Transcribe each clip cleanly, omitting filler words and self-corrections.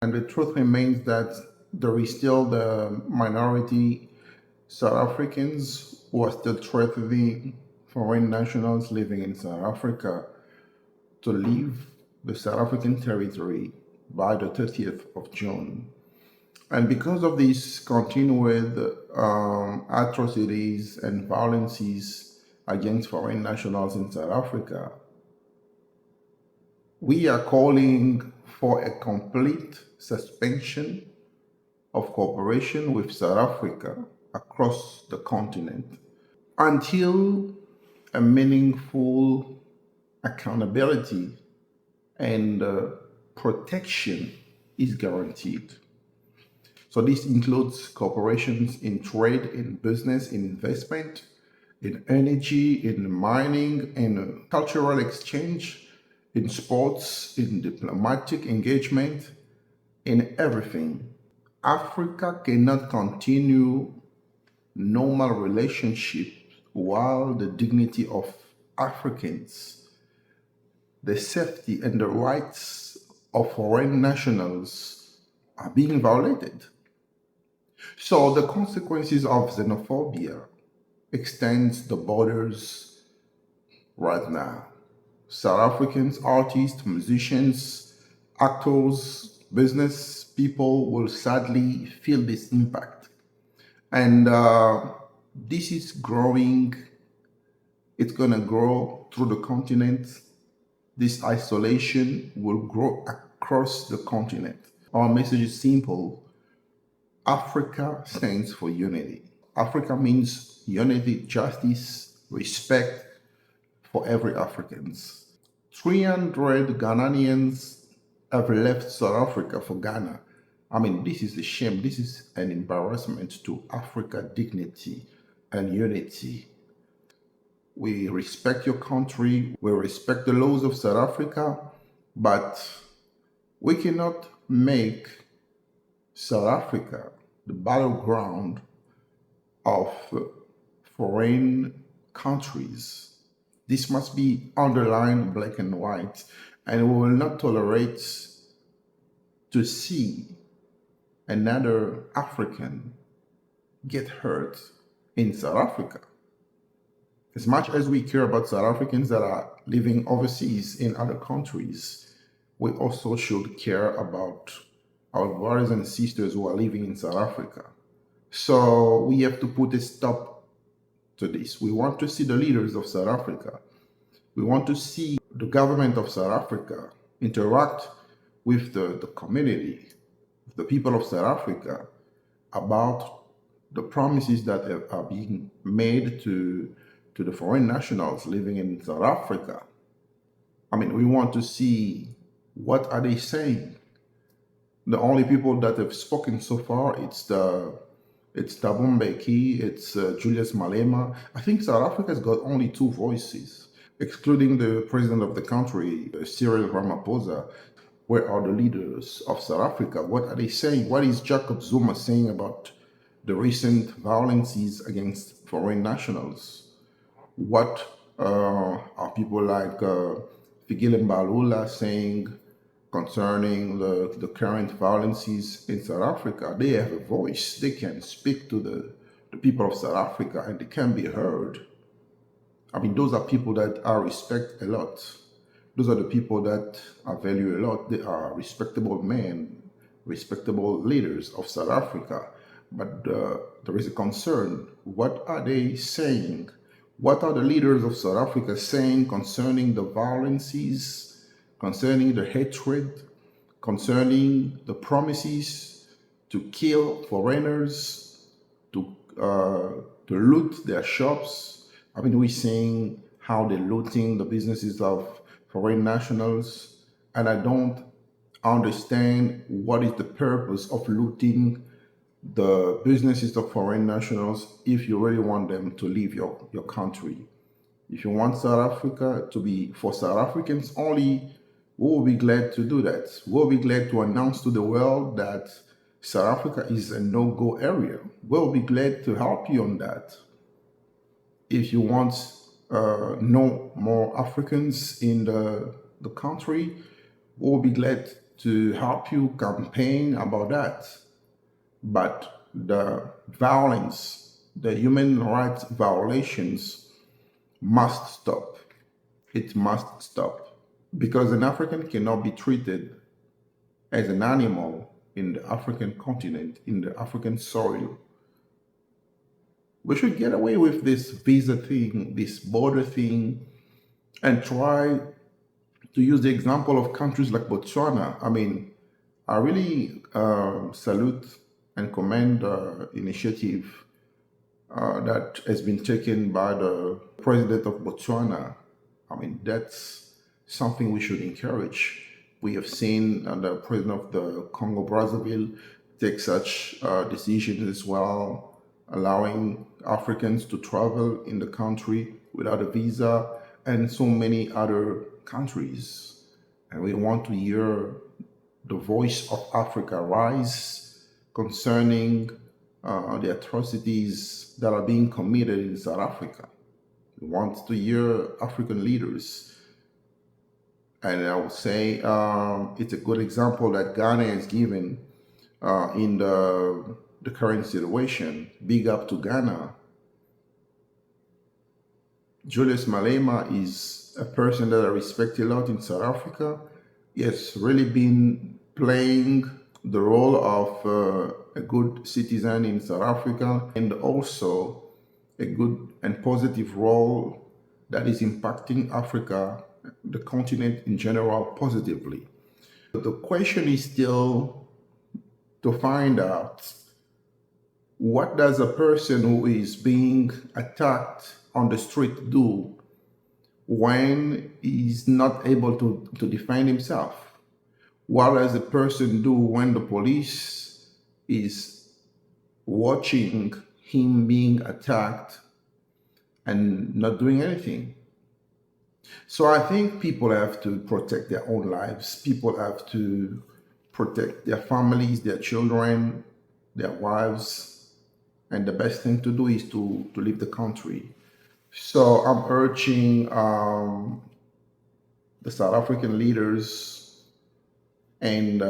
And the truth remains that there is still the minority South Africans who are still threatening foreign nationals living in South Africa to leave the South African territory by the 30th of June. And because of these continued atrocities and violences against foreign nationals in South Africa, we are calling for a complete suspension of cooperation with South Africa across the continent until a meaningful accountability and protection is guaranteed. So this includes cooperations in trade, in business, in investment, in energy, in mining, in cultural exchange, in sports, in diplomatic engagement, in everything. Africa cannot continue normal relationships while the dignity of Africans, the safety and the rights of foreign nationals are being violated. So the consequences of xenophobia extends the borders right now. South Africans, artists, musicians, actors, business people will sadly feel this impact. And this is growing, it's going to grow through the continent. This isolation will grow across the continent. Our message is simple. Africa stands for unity. Africa means unity, justice, respect for every Africans. 300 Ghanaians have left South Africa for Ghana. I mean, this is a shame. This is an embarrassment to Africa dignity and unity. We respect your country, we respect the laws of South Africa, but we cannot make South Africa the battleground of foreign countries. This must be underlined black and white, and we will not tolerate to see another African get hurt in South Africa. As much as we care about South Africans that are living overseas in other countries, we also should care about our brothers and sisters who are living in South Africa. So we have to put a stop to this. We want to see the leaders of South Africa. We want to see the government of South Africa interact with the community, the people of South Africa, about the promises that are being made to the foreign nationals living in South Africa. I mean, we want to see what are they saying. The only people that have spoken so far, it's Thabo Mbeki, it's Julius Malema. I think South Africa has got only two voices, excluding the president of the country, Cyril Ramaphosa. Where are the leaders of South Africa? What are they saying? What is Jacob Zuma saying about the recent violences against foreign nationals? What are people like Fikile Mbalula saying concerning the current violences in South Africa? They have a voice. They can speak to the people of South Africa and they can be heard. I mean, those are people that I respect a lot. Those are the people that I value a lot. They are respectable men, respectable leaders of South Africa. But there is a concern. What are they saying? What are the leaders of South Africa saying concerning the violences, concerning the hatred, concerning the promises to kill foreigners, to loot their shops? I mean, we're seeing how they're looting the businesses of foreign nationals, and I don't understand what is the purpose of looting the businesses of foreign nationals if you really want them to leave your country. If you want South Africa to be for South Africans only, we will be glad to do that. We'll be glad to announce to the world that South Africa is a no-go area. We'll be glad to help you on that. If you want no more Africans in the country, we'll be glad to help you campaign about that. But the violence, the human rights violations must stop. It must stop. Because an African cannot be treated as an animal in the African continent, in the African soil. We should get away with this visa thing, this border thing, and try to use the example of countries like Botswana. I mean, I really salute and commend the initiative that has been taken by the president of Botswana. I mean, that's something we should encourage. We have seen the president of the Congo Brazzaville take such decisions as well, allowing Africans to travel in the country without a visa, and so many other countries. And we want to hear the voice of Africa rise concerning the atrocities that are being committed in South Africa. We want to hear African leaders. And I would say it's a good example that Ghana has given in the current situation. Big up to Ghana. Julius Malema is a person that I respect a lot in South Africa. He has really been playing the role of a good citizen in South Africa, and also a good and positive role that is impacting Africa, the continent in general, positively. The question is still to find out, what does a person who is being attacked on the street do when he's not able to defend himself? What does a person do when the police is watching him being attacked and not doing anything? So I think people have to protect their own lives. People have to protect their families, their children, their wives. And the best thing to do is to leave the country. So I'm urging the South African leaders and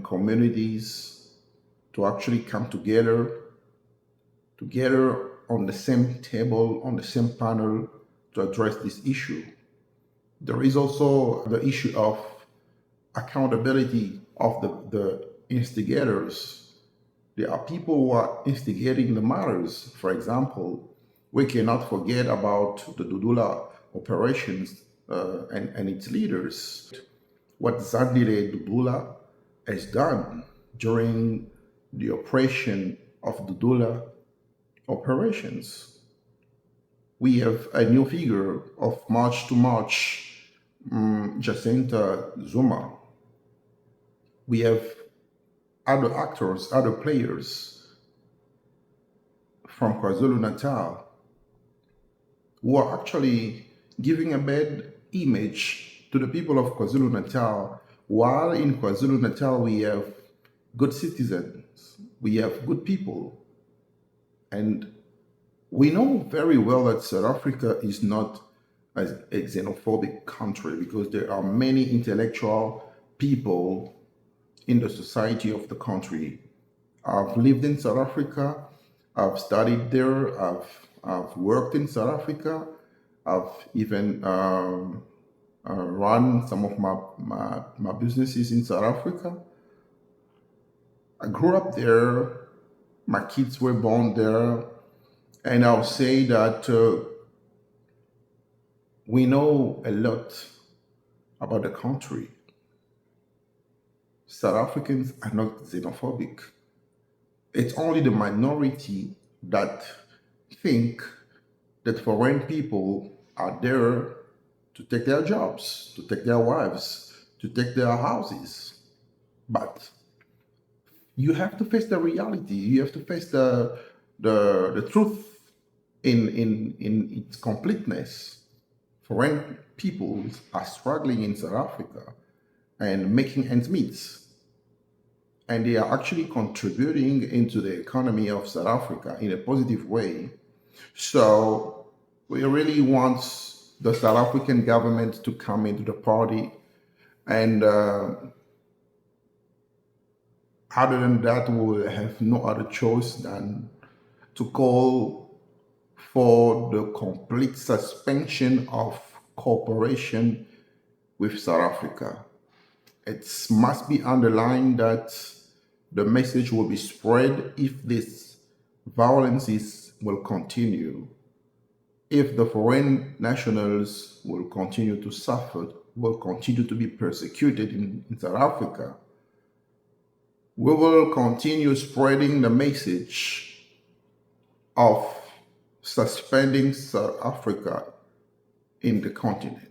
communities to actually come together on the same table, on the same panel, to address this issue. There is also the issue of accountability of the instigators. There are people who are instigating the matters. For example, we cannot forget about the Dudula operations and its leaders. What Zandile Dudula has done during the operation of Dudula operations. We have a new figure of March to March, Jacinta Zuma. We have other actors, other players from KwaZulu-Natal who are actually giving a bad image to the people of KwaZulu-Natal, while in KwaZulu-Natal we have good citizens, we have good people. And we know very well that South Africa is not a xenophobic country, because there are many intellectual people in the society of the country. I've lived in South Africa, I've studied there, I've worked in South Africa, I've even run some of my businesses in South Africa. I grew up there, my kids were born there, and I'll say that we know a lot about the country. South Africans are not xenophobic. It's only the minority that think that foreign people are there to take their jobs, to take their wives, to take their houses. But you have to face the reality. You have to face the truth in its completeness. Foreign peoples are struggling in South Africa and making ends meet. And they are actually contributing into the economy of South Africa in a positive way. So we really want the South African government to come into the party And other than that, we will have no other choice than to call for the complete suspension of cooperation with South Africa. It must be underlined that the message will be spread if this violences will continue, if the foreign nationals will continue to suffer, will continue to be persecuted in South Africa. We will continue spreading the message of suspending South Africa in the continent.